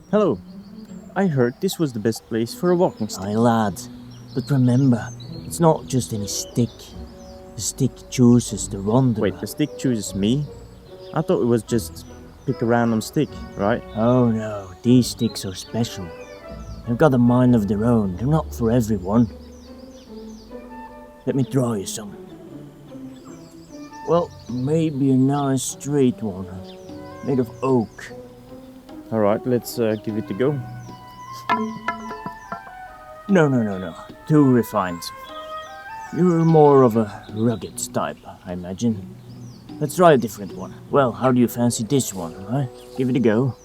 Hello, I heard this was the best place for a walking stick. Aye, lad. But remember, it's not just any stick. The stick chooses the Wait, wanderer. the stick chooses me? I thought it was just pick a random stick, right? Oh no, these sticks are special. They've got a mind of their own. They're not for everyone. Let me draw you some. Well, maybe a nice straight one, made of oak. Alright, let's give it a go. No. Too refined. You're more of a rugged type, I imagine. Let's try a different one. Well, how do you fancy this one, huh? Give it a go.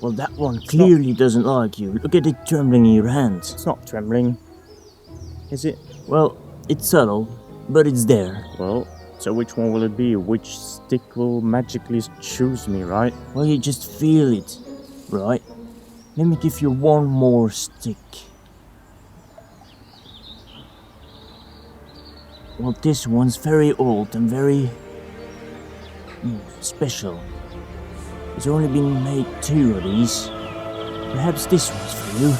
Well, that one clearly doesn't like you. Look at it trembling in your hands. It's not trembling. Is it? Well, it's subtle, but it's there. Well, so which one will it be? Which stick will magically choose me, right? Well, you just feel it, right? Let me give you one more stick. Well, this one's very old and very special. There's only been made 2 of these. Perhaps this one's for you.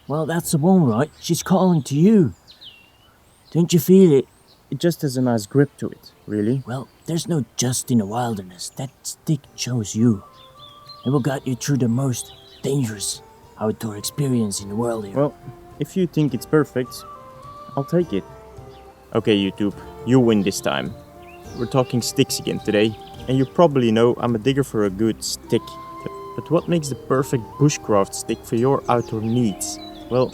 Well, that's the one, right? She's calling to you. Don't you feel it? It just has a nice grip to it, really. Well, there's no just in the wilderness. That stick chose you. It will guide you through the most dangerous outdoor experience in the world here. Well, if you think it's perfect, I'll take it. Okay, YouTube, you win this time. We're talking sticks again today, and you probably know I'm a digger for a good stick. But what makes the perfect bushcraft stick for your outdoor needs? Well,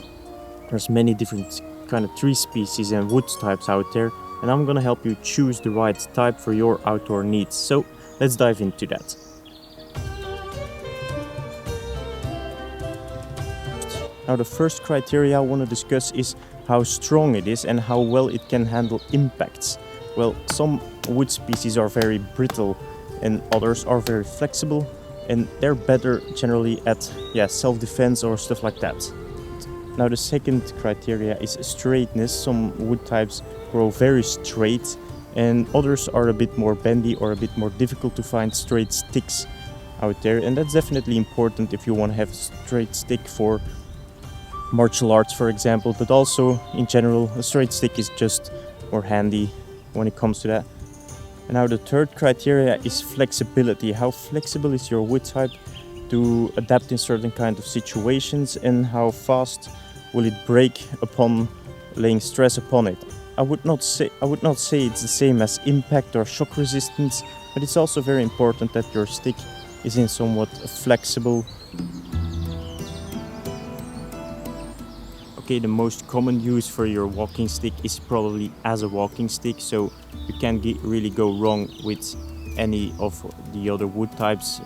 there's many different kind of tree species and wood types out there, and I'm gonna help you choose the right type for your outdoor needs. So let's dive into that. Now, the first criteria I want to discuss is how strong it is and how well it can handle impacts. Well, some wood species are very brittle and others are very flexible, and they're better generally at self-defense or stuff like that. Now, the second criteria is straightness. Some wood types grow very straight and others are a bit more bendy or a bit more difficult to find straight sticks out there, and that's definitely important if you want to have a straight stick for martial arts, for example, but also in general a straight stick is just more handy when it comes to that. And now the third criteria is flexibility. How flexible is your wood type to adapt in certain kind of situations, and how fast will it break upon laying stress upon it. I would not say it's the same as impact or shock resistance, but it's also very important that your stick is in somewhat flexible. Okay, the most common use for your walking stick is probably as a walking stick, so you can't really go wrong with any of the other wood types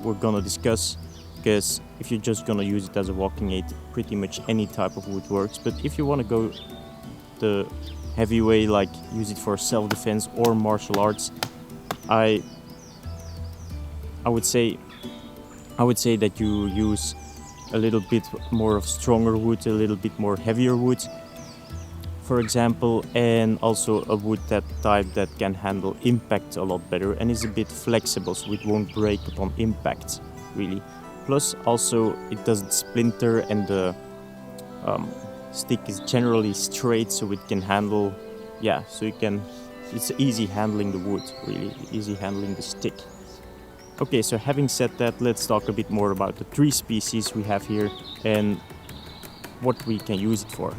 we're gonna discuss, because if you're just gonna use it as a walking aid, pretty much any type of wood works. But if you want to go the heavy way, like use it for self-defense or martial arts, I would say that you use a little bit more of stronger wood, a little bit more heavier wood, for example, and also a wood type that can handle impact a lot better and is a bit flexible, so it won't break upon impact, really. Plus, also, it doesn't splinter, and the stick is generally straight, so it can handle, it's easy handling the wood, really, easy handling the stick. Okay, so having said that, let's talk a bit more about the tree species we have here and what we can use it for.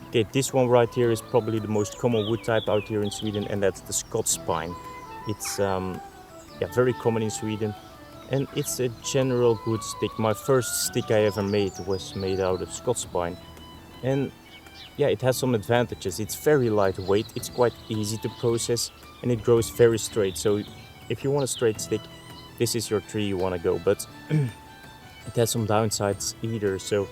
Okay, this one right here is probably the most common wood type out here in Sweden, and that's the Scots pine. It's very common in Sweden, and it's a general good stick. My first stick I ever made was made out of Scots pine, and it has some advantages. It's very lightweight, it's quite easy to process, and it grows very straight. So if you want a straight stick, this is your tree you want to go. But it has some downsides either. So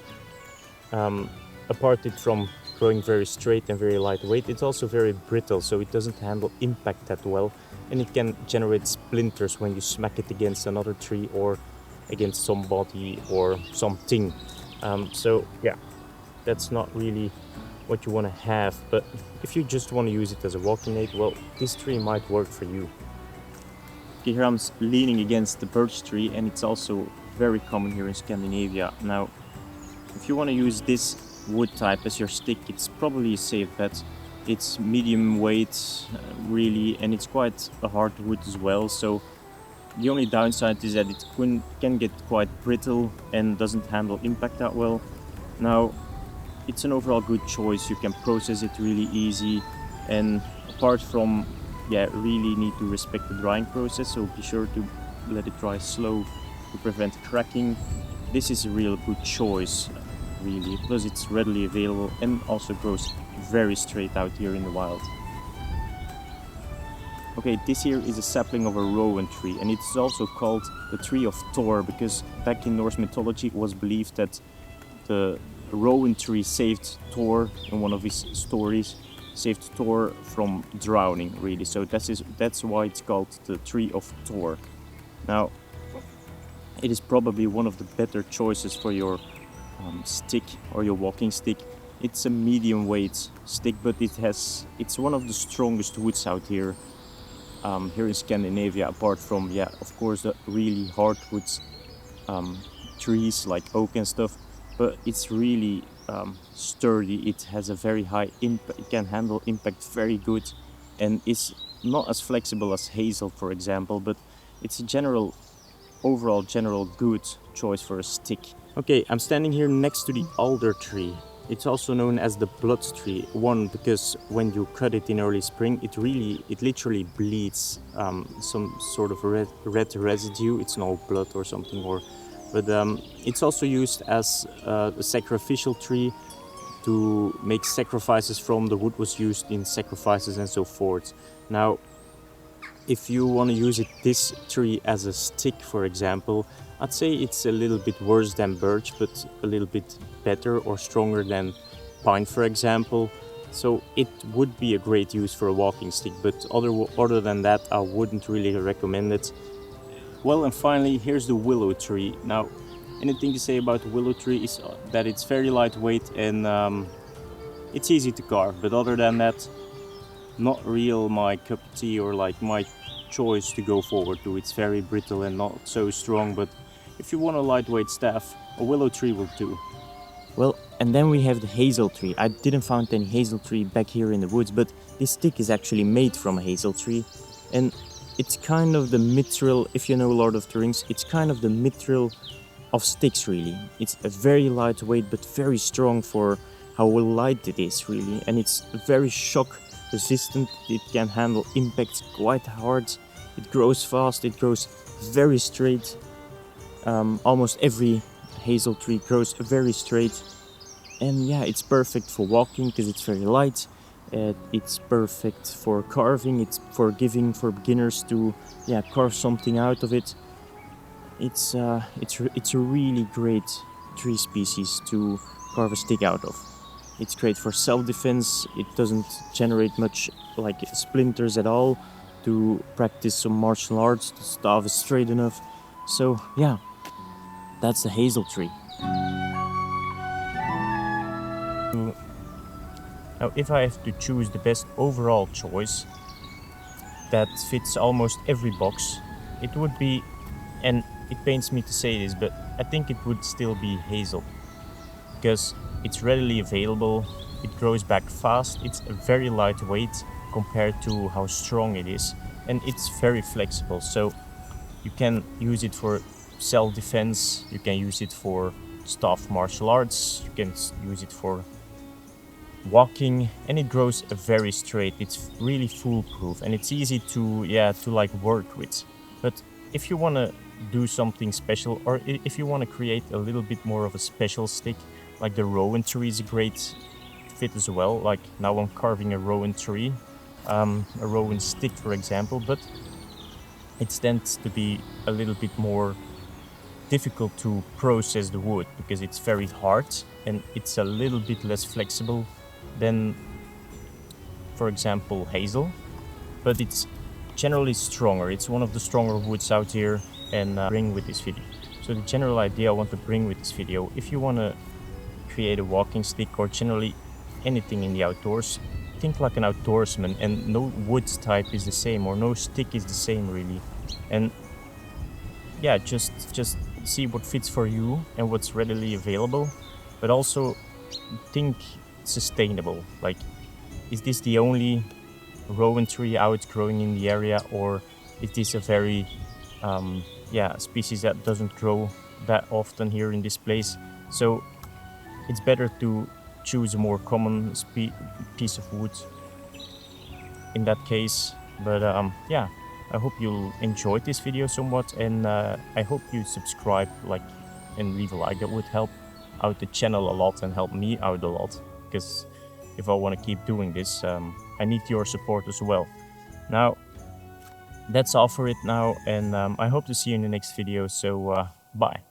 apart from growing very straight and very lightweight. It's also very brittle, so it doesn't handle impact that well, and it can generate splinters when you smack it against another tree or against somebody or something. So yeah, that's not really what you want to have, but if you just want to use it as a walking aid, well, this tree might work for you. Okay, here I'm leaning against the birch tree, and it's also very common here in Scandinavia. Now, if you want to use this wood type as your stick, it's probably a safe bet. It's medium weight, really, and it's quite a hard wood as well, so the only downside is that it can get quite brittle and doesn't handle impact that well. Now, it's an overall good choice. You can process it really easy, and apart from, really need to respect the drying process, so be sure to let it dry slow to prevent cracking. This is a real good choice, really, plus it's readily available and also grows very straight out here in the wild. Okay, this here is a sapling of a rowan tree, and it's also called the tree of Thor because back in Norse mythology it was believed that the rowan tree saved Thor in one of his stories, saved Thor from drowning, really. So that's why it's called the tree of Thor. Now, it is probably one of the better choices for your stick or your walking stick. It's a medium weight stick, but it's one of the strongest woods out here. Here in Scandinavia, apart from, of course, the really hardwood trees like oak and stuff, but it's really sturdy. It has a very high impact, it can handle impact very good, and it's not as flexible as hazel, for example, but it's a overall good choice for a stick. Okay, I'm standing here next to the alder tree. It's also known as the blood tree. One, because when you cut it in early spring, it literally bleeds some sort of red residue. It's no blood or something, but it's also used as a sacrificial tree to make sacrifices from. The wood was used in sacrifices and so forth. Now, if you want to use this tree as a stick, for example, I'd say it's a little bit worse than birch, but a little bit better or stronger than pine, for example. So it would be a great use for a walking stick, but other than that, I wouldn't really recommend it. Well, and finally, here's the willow tree. Now, anything to say about the willow tree is that it's very lightweight and it's easy to carve, but other than that, not real my cup of tea or like my choice to go forward to. It's very brittle and not so strong, but if you want a lightweight staff, a willow tree will do. Well, and then we have the hazel tree. I didn't find any hazel tree back here in the woods, but this stick is actually made from a hazel tree, and it's kind of the mithril. If you know Lord of the Rings, it's kind of the mithril of sticks, really. It's a very lightweight but very strong for how light it is, really, and it's very shock resistant. It can handle impacts quite hard. It grows fast, it grows very straight. Almost every hazel tree grows very straight, and it's perfect for walking because it's very light. It's perfect for carving. It's for beginners to carve something out of it. It's a really great tree species to carve a stick out of. It's great for self-defense. It doesn't generate much like splinters at all. To practice some martial arts, the staff is straight enough. So that's the hazel tree. Now, if I have to choose the best overall choice that fits almost every box, it would be, and it pains me to say this, but I think it would still be hazel, because it's readily available, it grows back fast, it's very lightweight compared to how strong it is, and it's very flexible. So you can use it for self-defense, you can use it for staff martial arts, you can use it for walking, and it grows very straight. It's really foolproof and it's easy to work with. But if you want to do something special, or if you want to create a little bit more of a special stick, like the rowan tree is a great fit as well. Like now I'm carving a rowan tree, a rowan stick, for example, but it tends to be a little bit more difficult to process the wood because it's very hard and it's a little bit less flexible than, for example, hazel, but it's generally stronger. It's one of the stronger woods out here and bring with this video. So the general idea I want to bring with this video, if you want to create a walking stick or generally anything in the outdoors, think like an outdoorsman, and no wood type is the same or no stick is the same really. And yeah, just see what fits for you and what's readily available, but also think sustainable. Like, is this the only rowan tree out growing in the area, or is this a very species that doesn't grow that often here in this place? So it's better to choose a more common piece of wood in that case. But yeah, I hope you'll enjoy this video somewhat, and I hope you subscribe, like, and leave a like. That would help out the channel a lot and help me out a lot, because if I want to keep doing this, I need your support as well. Now, that's all for it now, and I hope to see you in the next video, so bye.